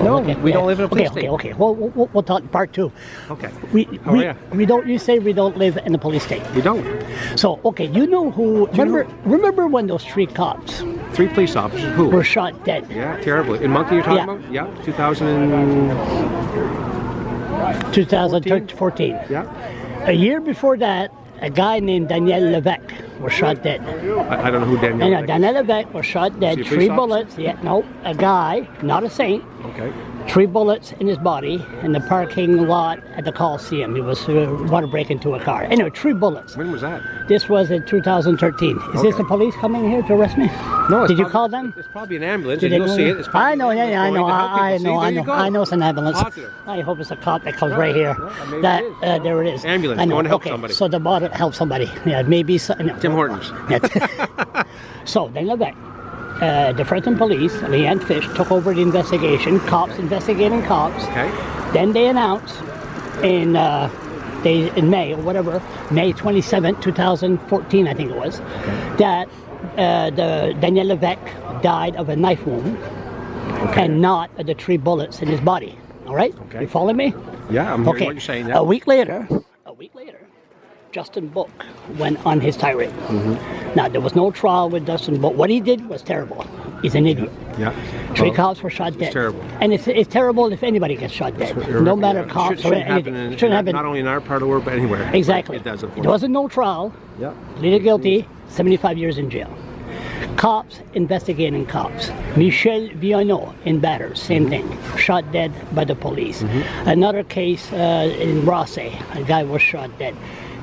No, okay. we don't live in a police state. Okay. Well, we'll talk part two. Okay. We don't. You say we don't live in a police state. We don't. So okay, you know who? Remember when those 3 cops? 3 police officers who were shot dead? Yeah, terribly. In Monkey, you're talking about? Yeah, 2014. Yeah. A year before that, a guy named Daniel Levesque was shot dead. I don't know who Daniel Levesque is. Daniel Levesque was shot dead. 3 bullets. Yeah, no, a guy, not a saint. Okay. 3 bullets in his body in the parking lot at the Coliseum. He was want to break into a car. Anyway, 3 bullets. When was that? This was in 2013. Is this the police coming here to arrest me? No. Did you call them? It's probably an ambulance. And you'll see it. I know. Yeah, I know. I know it's an ambulance. Positive. I hope it's a cop that comes right here. That there it is. Ambulance. I know. Going to help somebody. So the bottom help somebody. Yeah, maybe. Tim Hortons. So then Levesque. The Frenton police, Leanne Fish, took over the investigation. Cops investigating cops. Okay. Then they announced in May or whatever, May 27th, 2014, I think it was, that the Daniel Levesque died of a knife wound and not the 3 bullets in his body. All right? Okay. You follow me? Yeah, I'm hearing what you're saying now. A week later, Justin Book went on his tirade. Now, there was no trial with Justin Book. What he did was terrible. He's an idiot. Yeah. 3 cops were shot dead. It's terrible. And it's terrible if anybody gets shot dead. No matter cops or anything. Shouldn't happen not only in our part of the world, but anywhere. Exactly. It does, of course. There wasn't no trial. Yeah. Pleaded guilty, 75 years in jail. Cops investigating cops. Michel Viano in Batters, same thing. Shot dead by the police. Another case in Rosse, a guy was shot dead.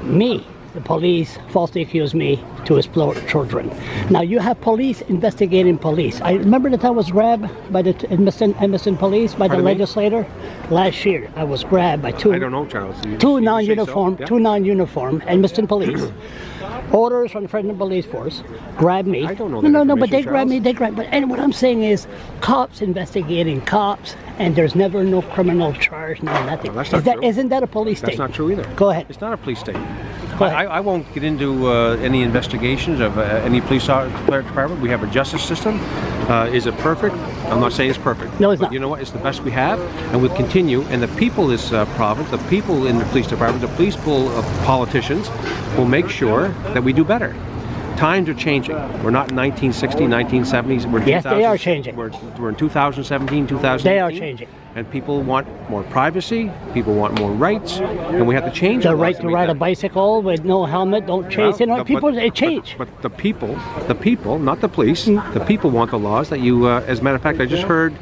Me, the police falsely accused me to explore children. Now you have police investigating police. I remember that I was grabbed by the Emerson police, by the legislator. Last year, I was grabbed by 2. I don't know, Charles. Two non-uniform Emerson police. Orders from the Frenton police force grabbed me. I don't know. No, but they grabbed me. But and what I'm saying is, cops investigating cops, and there's never no criminal charge, no nothing. No, that's not true. Isn't that a police state? That's not true either. Go ahead. It's not a police state. Go ahead. I won't get into any investigations of any police department. We have a justice system. Is it perfect? I'm not saying it's perfect. No, it's but not. You know what? It's the best we have, and we'll continue. And the people in this province, the people in the police department, the police pool of politicians will make sure that we do better. Times are changing. We're not in 1960s, 1970s. We're in yes, they are changing. We're in 2017, 2018. They are changing. And people want more privacy. People want more rights, and we have to change. The right to ride a bicycle with no helmet, don't chase. Well, People they change. But the people, not the police. The people want the laws that you. As a matter of fact, I just heard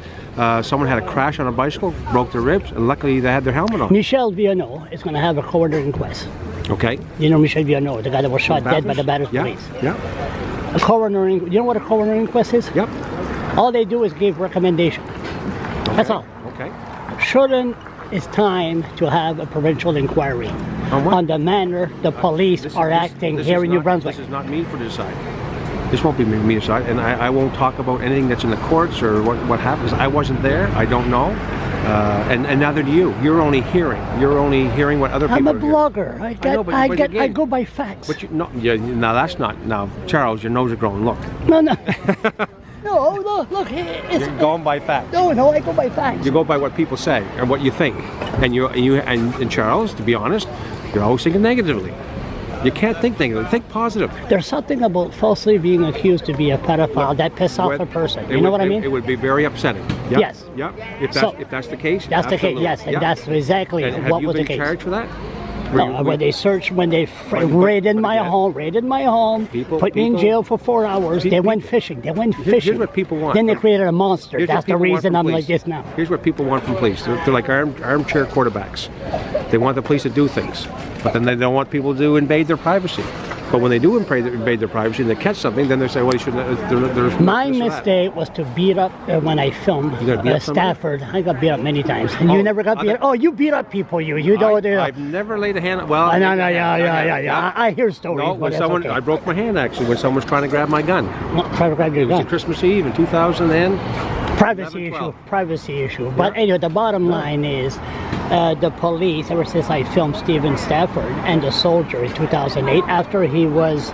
someone had a crash on a bicycle, broke their ribs, and luckily they had their helmet on. Michel Viano is going to have a coroner inquest. Okay. You know Michel Viano, the guy that was shot dead by the Batters police. Yeah. A coroner. You know what a coroner inquest is? Yep. All they do is give recommendation. Okay. That's all. Okay. Shouldn't it's time to have a provincial inquiry on the manner the police are acting here in New Brunswick. This is not me for to decide. This won't be me to decide, and I won't talk about anything that's in the courts or what happens. I wasn't there. I don't know. And neither do you. You're only hearing. You're only hearing what other people. I'm a blogger. I go by facts. But now that's not. Now, Charles, your nose is growing. Look. No. No, look. It's going by facts. No, I go by facts. You go by what people say and what you think. And Charles, to be honest, you're always thinking negatively. You can't think negatively. Think positive. There's something about falsely being accused to be a pedophile that pisses off a person. You know what I mean? It would be very upsetting. Yep. Yes. Yep. If that's the case. That's absolutely. the case. Yes, and that's exactly what was the case. Have you been charged for that? When they searched, when they raided my home, put me in jail for 4 hours. They went fishing. Here's what people want. Then they created a monster. That's the reason I'm like this now. Here's what people want from police. They're like armchair quarterbacks. They want the police to do things, but then they don't want people to invade their privacy. But when they do invade their privacy and they catch something, then they say, well, you shouldn't. My mistake was to beat up when I filmed Stafford. I got beat up many times. And you never got beat up? Oh, you beat up people, you don't. I've never laid a hand on. Well, yeah. I hear stories. No, when someone, I broke my hand actually when someone was trying to grab my gun. Trying to grab your gun? It was Christmas Eve in 2000 and... Privacy issue. But anyway, the bottom line is the police, ever since I filmed Stephen Stafford and the soldier in 2008, after he was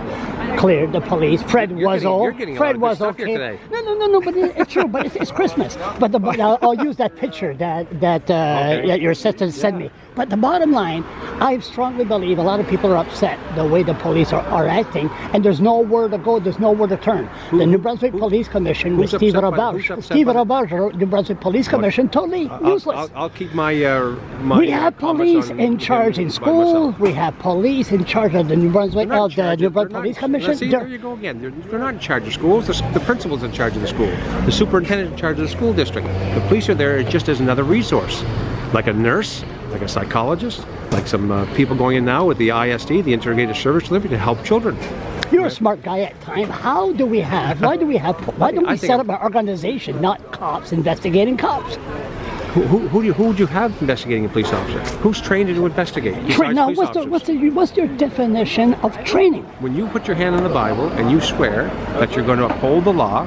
cleared the police. Fred You're was getting- all. you're getting a Fred lot of good was stuff here okay. today. No. But it's true. But it's Christmas. But I'll use that picture that your sister sent me. But the bottom line, I strongly believe a lot of people are upset the way the police are acting, and there's nowhere to go, there's nowhere to turn. The New Brunswick Police Commission with who's Stephen upset by- Horsman, who's upset Stephen by- Horsman, New Brunswick Police Commission, totally useless. I'll keep my my. We have comments police on in charge him in by school. myself. We have police in charge of the New Brunswick, They're not in charge New of- Brunswick they're Police not- Commission. See, They're- there you go again. They're not in charge of schools. The principal's in charge of the school. The superintendent's in charge of the school district. The police are there just as another resource, like a nurse, like a psychologist, like some people going in now with the ISD, the Integrated Service Delivery, to help children. You're a smart guy at time. Why do we don't we I think set up an organization, not cops investigating cops? Who would you have investigating a police officer? Who's trained to investigate? besides Now, police officers? what's your definition of training? When you put your hand on the Bible and you swear that you're going to uphold the law,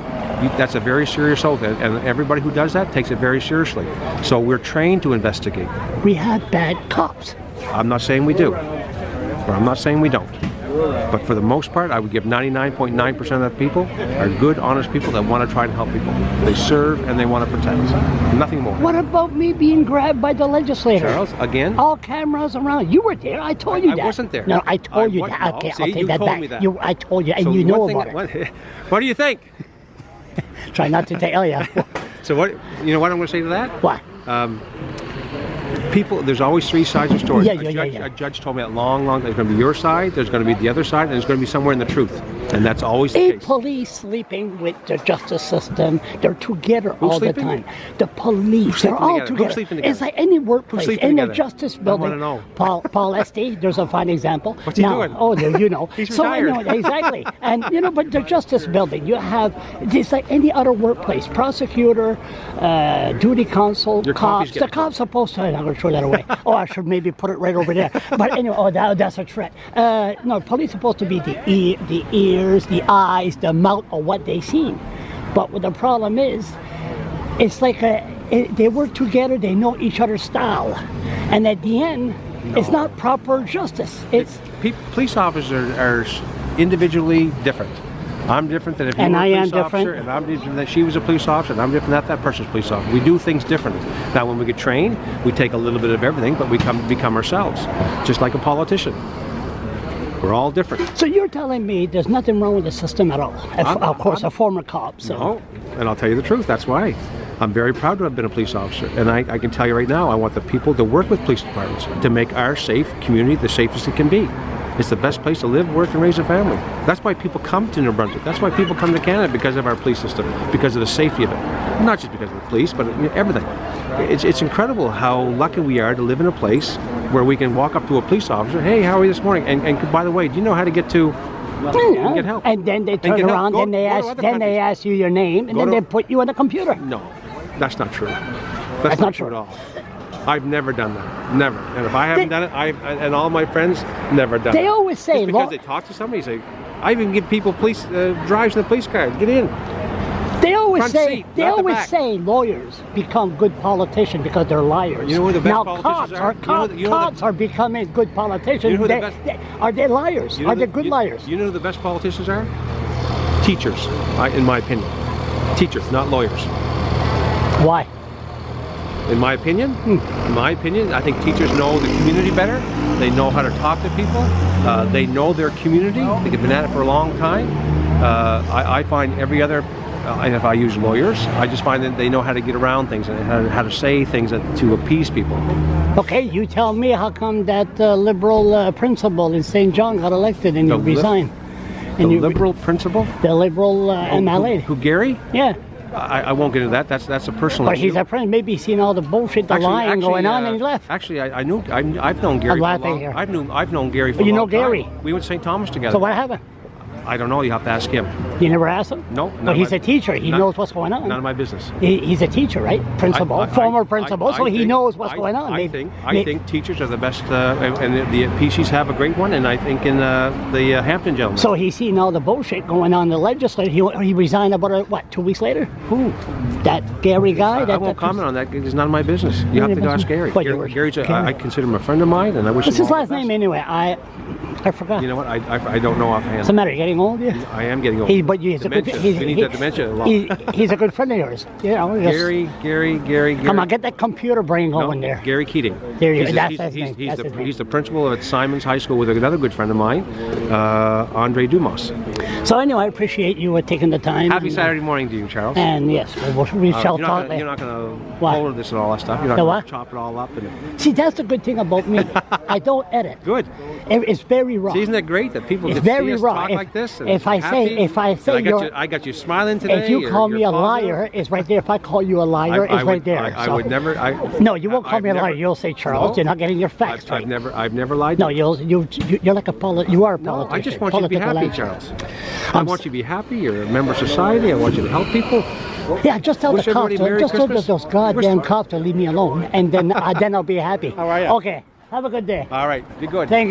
that's a very serious oath, and everybody who does that takes it very seriously. So we're trained to investigate. We have bad cops. I'm not saying we do, or I'm not saying we don't. But for the most part, I would give 99.9% of the people are good, honest people that want to try to help people. They serve and they want to protect. Nothing more. What about me being grabbed by the legislator? Charles, again? All cameras around. You were there. I told you I that. wasn't there. No, I told you wa- that. no, Okay, see, I'll take you that told back. me that. I told you, and So you know one thing- about it. What do you think? Try not to tell you. So what? You know what I'm going to say to that? What? People, there's always three sides of stories. Yeah. A judge told me that long, there's going to be your side, there's going to be the other side, and there's going to be somewhere in the truth. And that's always the case. Police sleeping with the justice system. They're together all sleeping? the time. The police, they're sleeping all together? Who's together. sleeping together? It's like any workplace, sleeping in the together? justice I building. wanna know. Paul Esty, there's a fine example. What's he doing? Oh, you know. He's so retired. anyway, exactly. And but the justice building, you have it's like any other workplace. Prosecutor, duty counsel, Your coffee's cops. The getting cops supposed to. I'm going to throw that away. Oh, I should maybe put it right over there. But anyway, that's a threat. No, police supposed to be the ears, the eyes, the mouth of what they see. But what the problem is, it's like they work together. They know each other's style, and at the end, it's not proper justice. It's Police officers are individually different. I'm different than if you And were I a am police officer, different. and I'm different than she was a police officer, and I'm different than that person's a police officer. We do things differently. Now, when we get trained, we take a little bit of everything, but we become ourselves, just like a politician. We're all different. so you're telling me there's nothing wrong with the system at all. Of course, a former cop. So. No, and I'll tell you the truth. That's why I'm very proud to have been a police officer, and I can tell you right now, I want the people to work with police departments to make our safe community the safest it can be. It's the best place to live, work, and raise a family. That's why people come to New Brunswick. That's why people come to Canada, because of our police system, because of the safety of it. Not just because of the police, but everything. It's incredible how lucky we are to live in a place where we can walk up to a police officer, hey, how are you this morning? And by the way, do you know how to get to... Yeah. Get help. And then they turn get help. around, Go- then they go to ask, other then they countries. ask you your name, and Go then to- they put you on the computer. No, that's not true. That's not true true. at all. I've never done that. Never. And if I haven't done it, and all my friends never done it. They always say, Just because they talk to somebody, say, I even give people police drives in the police car. Get in. They always Front say seat, not the back. lawyers become good politicians because they're liars. You know who the best now politicians cops are? You know the- cops are becoming good politicians. You know who the best- Are they liars? You know Are they the- good liars? You know who the best politicians are? Teachers, in my opinion. Teachers, not lawyers. Why? In my opinion, I think teachers know the community better. They know how to talk to people. They know their community. They've been at it for a long time. I find every other, and if I use lawyers, I just find that they know how to get around things and how to say things to appease people. Okay, you tell me how come that liberal principal in St. John got elected and you resigned? The liberal principal? The liberal MLA. Who, Gary? Yeah. I won't get into that. That's a personal But issue. he's a friend. Maybe he's seen all the bullshit, the lying going on, and he left. Actually, I've known Gary. I'm glad for a long, to hear. I've known Gary for a You long know Gary? time. We went to St. Thomas together. So what happened? I don't know. You have to ask him. You never asked him? No. But he's a teacher. He knows what's going on. None of my business. He's a teacher, right? Principal, former principal, so he knows what's going on. I think teachers are the best, and the PCs have a great one, and I think in the Hampton gentlemen. So he's seen all the bullshit going on in the legislature. He resigned about, 2 weeks later? Who? That Gary guy? I won't comment on that. It's none of my business. You have to go ask Gary. But Gary's I consider him a friend of mine, and I wish What's him his all last the best. name anyway? I forgot. You know what? I don't know offhand. What's the matter? You're getting old? Yeah. I am getting old. But he's Dementia. a good. We need that dementia a lot. He's a good friend of yours. You know, just, Gary. Come on, get that computer brain going there. Gary Keating. There you go. He's, That's his name. he's, That's the, his name. he's the principal at Simons High School with another good friend of mine, Andre Dumas. So anyway, I appreciate you taking the time. Happy Saturday morning to you, Charles. And yes, we shall talk later. You're not going to What? color this and all that stuff. You're not The going what? to chop it all up. And See, that's the good thing about me. I don't edit. good. It's very raw. See, isn't that great that people It's can very see us raw. talk like this? And if I say I got you smiling today. if you call me a positive. liar, it's right there. If I call you a liar, it's right there. I So- would never. No, you won't call I've me a liar. never- You'll say, Charles, No. you're not getting your facts I've straight. never lied. No, to you. you're like you are a No, politician. I just want you to be happy, Political Charles. I want you to be happy. You're a member of society. I want you to help people. Yeah, just tell Wish the cops. everybody Merry Just tell Christmas. those goddamn Wish- cops to leave me alone, and then I'll be happy. How are ya? Okay. Have a good day. All right, be good. Thank you.